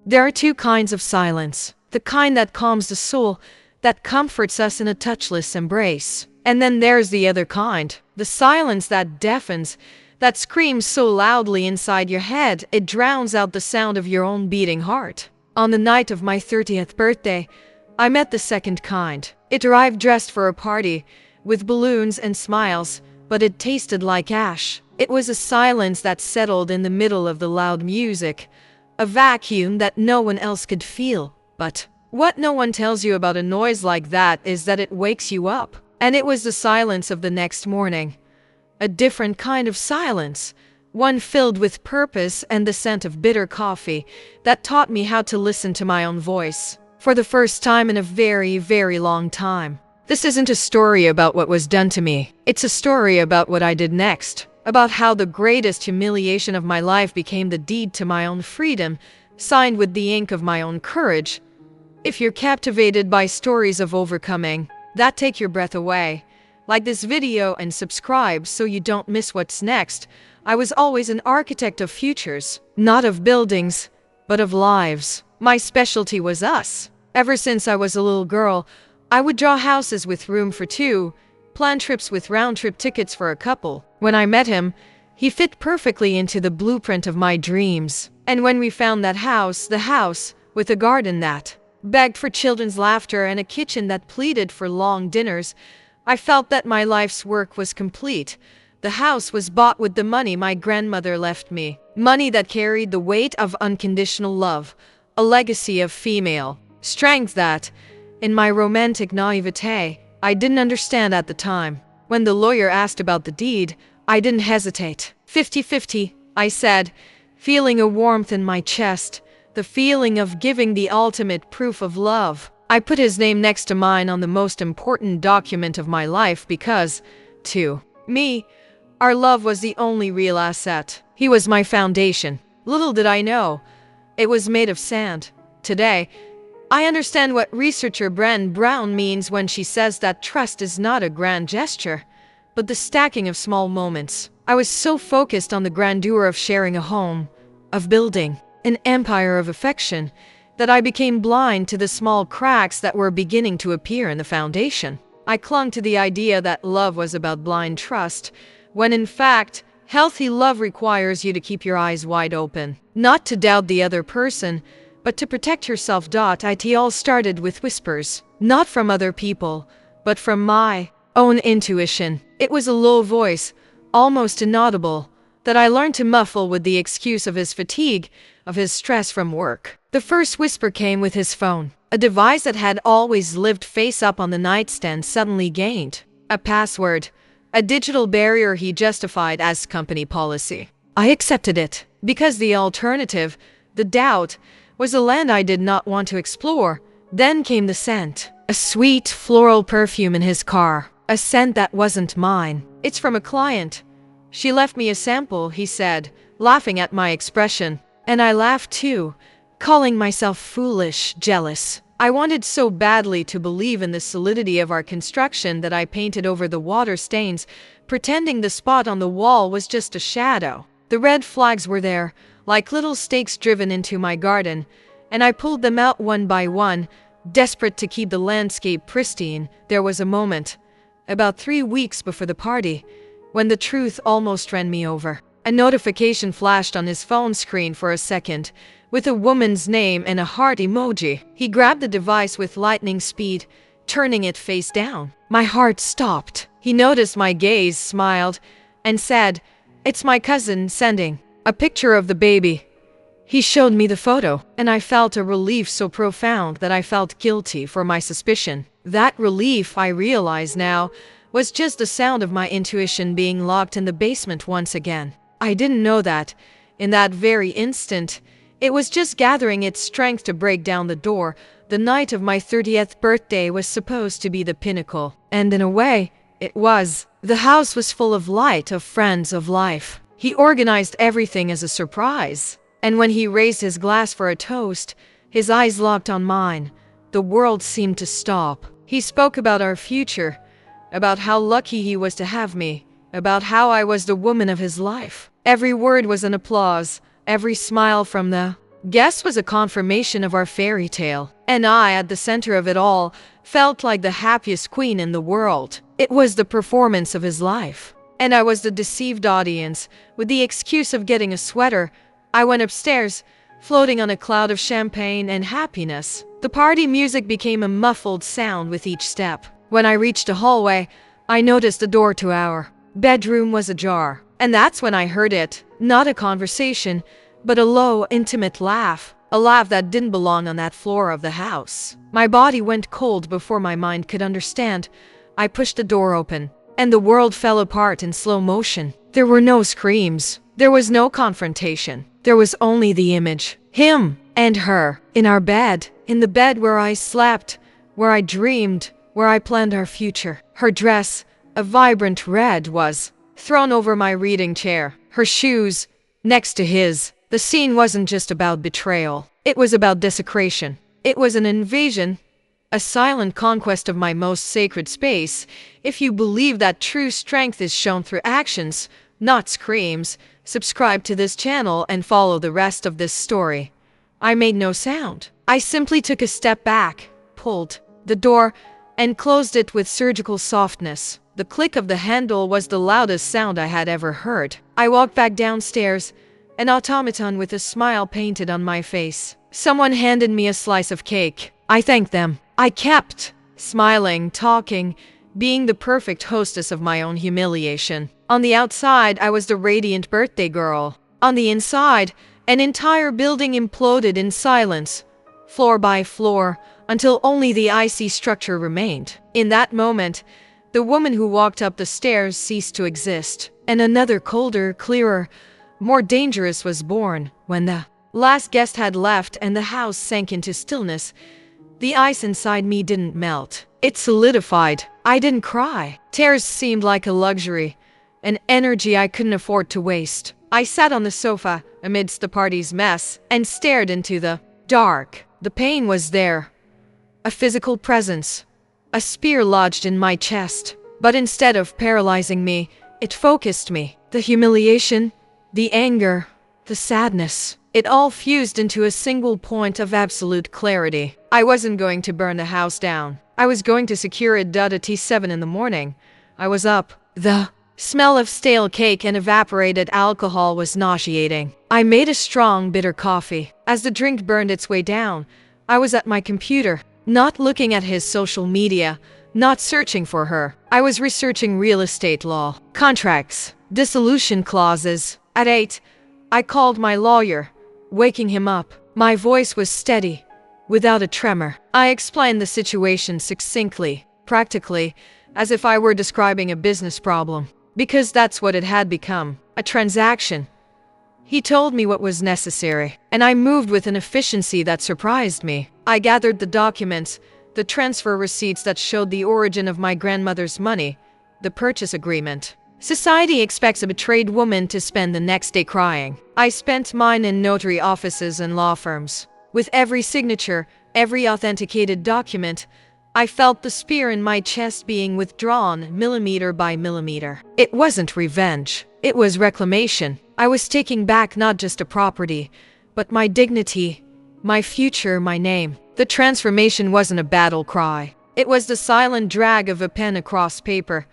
There are two kinds of silence. The kind that calms the soul, that comforts us in a touchless embrace. And then there's the other kind. The silence that deafens, that screams so loudly inside your head, it drowns out the sound of your own beating heart. On the night of my 30th birthday, I met the second kind. It arrived dressed for a party, with balloons and smiles, but it tasted like ash. It was a silence that settled in the middle of the loud music, a vacuum that no one else could feel. But what no one tells you about a noise like that is that it wakes you up. And it was the silence of the next morning. A different kind of silence, one filled with purpose and the scent of bitter coffee, that taught me how to listen to my own voice. For the first time in a very, very long time. This isn't a story about what was done to me. It's a story about what I did next. About how the greatest humiliation of my life became the deed to my own freedom, signed with the ink of my own courage. If you're captivated by stories of overcoming that take your breath away, like this video and subscribe so you don't miss what's next. I was always an architect of futures, not of buildings, but of lives. My specialty was us. Ever since I was a little girl, I would draw houses with room for two, plan trips with round-trip tickets for a couple. When I met him, he fit perfectly into the blueprint of my dreams. And when we found that house, the house with a garden that begged for children's laughter and a kitchen that pleaded for long dinners, I felt that my life's work was complete. The house was bought with the money my grandmother left me, money that carried the weight of unconditional love, a legacy of female strength that, in my romantic naivete, I didn't understand at the time. When the lawyer asked about the deed, I didn't hesitate. 50-50, I said, feeling a warmth in my chest, the feeling of giving the ultimate proof of love. I put his name next to mine on the most important document of my life because, to me, our love was the only real asset. He was my foundation. Little did I know, it was made of sand. Today, I understand what researcher Brené Brown means when she says that trust is not a grand gesture, but the stacking of small moments. I was so focused on the grandeur of sharing a home, of building an empire of affection, that I became blind to the small cracks that were beginning to appear in the foundation. I clung to the idea that love was about blind trust, when in fact, healthy love requires you to keep your eyes wide open, not to doubt the other person, but to protect yourself. It all started with whispers, not from other people, but from my own intuition. It was a low voice, almost inaudible, that I learned to muffle with the excuse of his fatigue, of his stress from work. The first whisper came with his phone. A device that had always lived face up on the nightstand suddenly gained a password, a digital barrier he justified as company policy. I accepted it, because the alternative, the doubt, was a land I did not want to explore. Then came the scent, a sweet floral perfume in his car, a scent that wasn't mine. It's from a client. She left me a sample, he said, laughing at my expression. And I laughed too, calling myself foolish, jealous. I wanted so badly to believe in the solidity of our construction that I painted over the water stains, pretending the spot on the wall was just a shadow. The red flags were there, like little stakes driven into my garden, and I pulled them out one by one, desperate to keep the landscape pristine. There was a moment, about 3 weeks before the party, when the truth almost ran me over. A notification flashed on his phone screen for a second, with a woman's name and a heart emoji. He grabbed the device with lightning speed, turning it face down. My heart stopped. He noticed my gaze, smiled, and said, "It's my cousin sending a picture of the baby." He showed me the photo, and I felt a relief so profound that I felt guilty for my suspicion. That relief, I realize now, was just the sound of my intuition being locked in the basement once again. I didn't know that, in that very instant, it was just gathering its strength to break down the door. The night of my 30th birthday was supposed to be the pinnacle, and in a way, it was. The house was full of light, of friends, of life. He organized everything as a surprise, and when he raised his glass for a toast, his eyes locked on mine. The world seemed to stop. He spoke about our future, about how lucky he was to have me, about how I was the woman of his life. Every word was an applause, every smile from the Guess was a confirmation of our fairy tale. And I, at the center of it all, felt like the happiest queen in the world. It was the performance of his life. And I was the deceived audience. With the excuse of getting a sweater, I went upstairs, floating on a cloud of champagne and happiness. The party music became a muffled sound with each step. When I reached the hallway, I noticed the door to our bedroom was ajar. And that's when I heard it. Not a conversation, but a low, intimate laugh. A laugh that didn't belong on that floor of the house. My body went cold before my mind could understand. I pushed the door open, and the world fell apart in slow motion. There were no screams. There was no confrontation. There was only the image. Him and her. In our bed. In the bed where I slept. Where I dreamed. Where I planned our future. Her dress, a vibrant red, was thrown over my reading chair. Her shoes, next to his. The scene wasn't just about betrayal. It was about desecration. It was an invasion, a silent conquest of my most sacred space. If you believe that true strength is shown through actions, not screams, subscribe to this channel and follow the rest of this story. I made no sound. I simply took a step back, pulled the door, and closed it with surgical softness. The click of the handle was the loudest sound I had ever heard. I walked back downstairs, an automaton with a smile painted on my face. Someone handed me a slice of cake. I thanked them. I kept smiling, talking, being the perfect hostess of my own humiliation. On the outside, I was the radiant birthday girl. On the inside, an entire building imploded in silence, floor by floor, until only the icy structure remained. In that moment, the woman who walked up the stairs ceased to exist, and another colder, clearer, more dangerous was born. When the last guest had left and the house sank into stillness, the ice inside me didn't melt. It solidified. I didn't cry. Tears seemed like a luxury, an energy I couldn't afford to waste. I sat on the sofa amidst the party's mess and stared into the dark. The pain was there, a physical presence, a spear lodged in my chest. But instead of paralyzing me, it focused me. The humiliation, the anger, the sadness, it all fused into a single point of absolute clarity. I wasn't going to burn the house down. I was going to secure it at T7 in the morning. I was up. The smell of stale cake and evaporated alcohol was nauseating. I made a strong, bitter coffee. As the drink burned its way down, I was at my computer, not looking at his social media, not searching for her. I was researching real estate law, contracts, dissolution clauses. At 8, I called my lawyer, waking him up. My voice was steady, without a tremor. I explained the situation succinctly, practically, as if I were describing a business problem, because that's what it had become, a transaction. He told me what was necessary, and I moved with an efficiency that surprised me. I gathered the documents, the transfer receipts that showed the origin of my grandmother's money, the purchase agreement. Society expects a betrayed woman to spend the next day crying. I spent mine in notary offices and law firms. With every signature, every authenticated document, I felt the spear in my chest being withdrawn millimeter by millimeter. It wasn't revenge. It was reclamation. I was taking back not just a property, but my dignity, my future, my name. The transformation wasn't a battle cry. It was the silent drag of a pen across paper.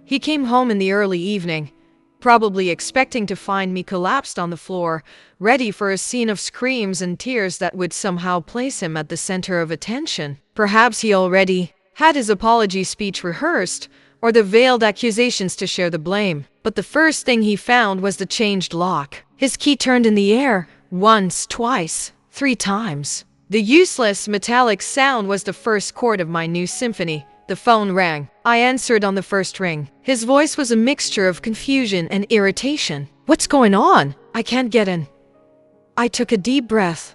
He came home in the early evening, probably expecting to find me collapsed on the floor, ready for a scene of screams and tears that would somehow place him at the center of attention. Perhaps he already had his apology speech rehearsed, or the veiled accusations to share the blame. But the first thing he found was the changed lock. His key turned in the air, once, twice, 3 times. The useless metallic sound was the first chord of my new symphony. The phone rang. I answered on the first ring. His voice was a mixture of confusion and irritation. "What's going on? I can't get in." I took a deep breath,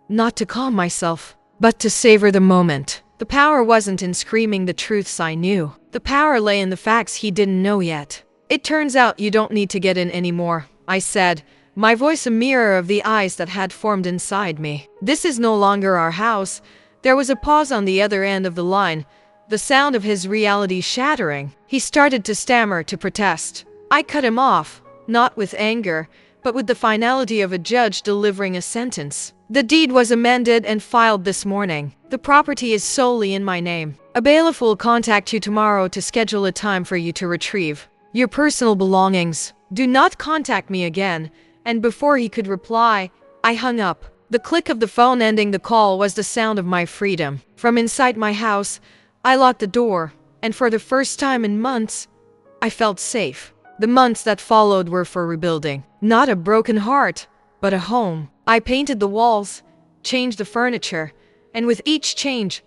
not to calm myself, but to savor the moment. The power wasn't in screaming the truths I knew. The power lay in the facts he didn't know yet. "It turns out you don't need to get in anymore," I said, my voice a mirror of the eyes that had formed inside me. "This is no longer our house." There was a pause on the other end of the line, the sound of his reality shattering. He started to stammer, to protest. I cut him off, not with anger, but with the finality of a judge delivering a sentence. The deed was amended and filed this morning. The property is solely in my name. A bailiff will contact you tomorrow to schedule a time for you to retrieve your personal belongings. Do not contact me again. And before he could reply, I hung up. The click of the phone ending the call was the sound of my freedom. From inside my house, I locked the door, and for the first time in months, I felt safe. The months that followed were for rebuilding. Not a broken heart, but a home. I painted the walls, changed the furniture, and with each change,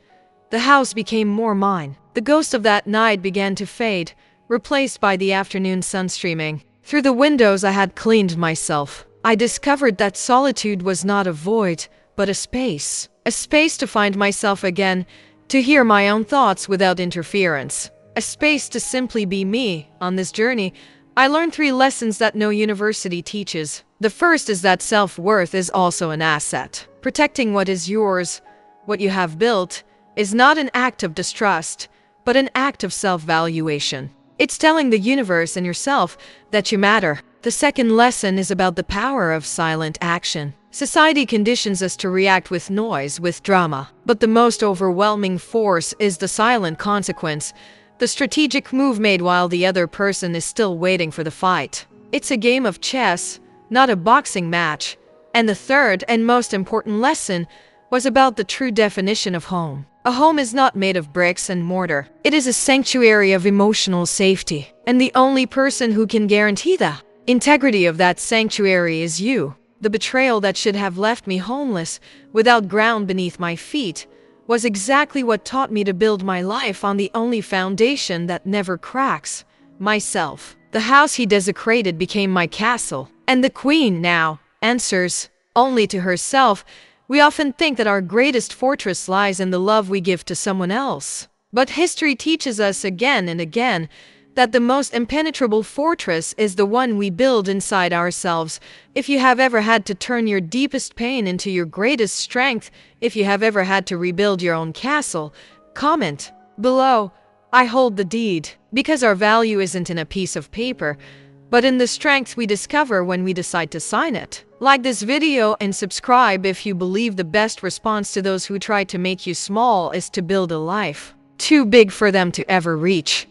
the house became more mine. The ghost of that night began to fade, replaced by the afternoon sun streaming through the windows I had cleaned myself. I discovered that solitude was not a void, but a space to find myself again, to hear my own thoughts without interference, a space to simply be me. On this journey, I learned 3 lessons that no university teaches. The first is that self-worth is also an asset. Protecting what is yours, what you have built, is not an act of distrust, but an act of self-valuation. It's telling the universe and yourself that you matter. The second lesson is about the power of silent action. Society conditions us to react with noise, with drama. But the most overwhelming force is the silent consequence, the strategic move made while the other person is still waiting for the fight. It's a game of chess, not a boxing match. And the third and most important lesson was about the true definition of home. A home is not made of bricks and mortar. It is a sanctuary of emotional safety. And the only person who can guarantee the integrity of that sanctuary is you. The betrayal that should have left me homeless, without ground beneath my feet, was exactly what taught me to build my life on the only foundation that never cracks: myself. The house he desecrated became my castle, and the queen now answers only to herself. We often think that our greatest fortress lies in the love we give to someone else. But history teaches us again and again that the most impenetrable fortress is the one we build inside ourselves. If you have ever had to turn your deepest pain into your greatest strength, if you have ever had to rebuild your own castle, comment below, I hold the deed. Because our value isn't in a piece of paper, but in the strength we discover when we decide to sign it. Like this video and subscribe if you believe the best response to those who try to make you small is to build a life too big for them to ever reach.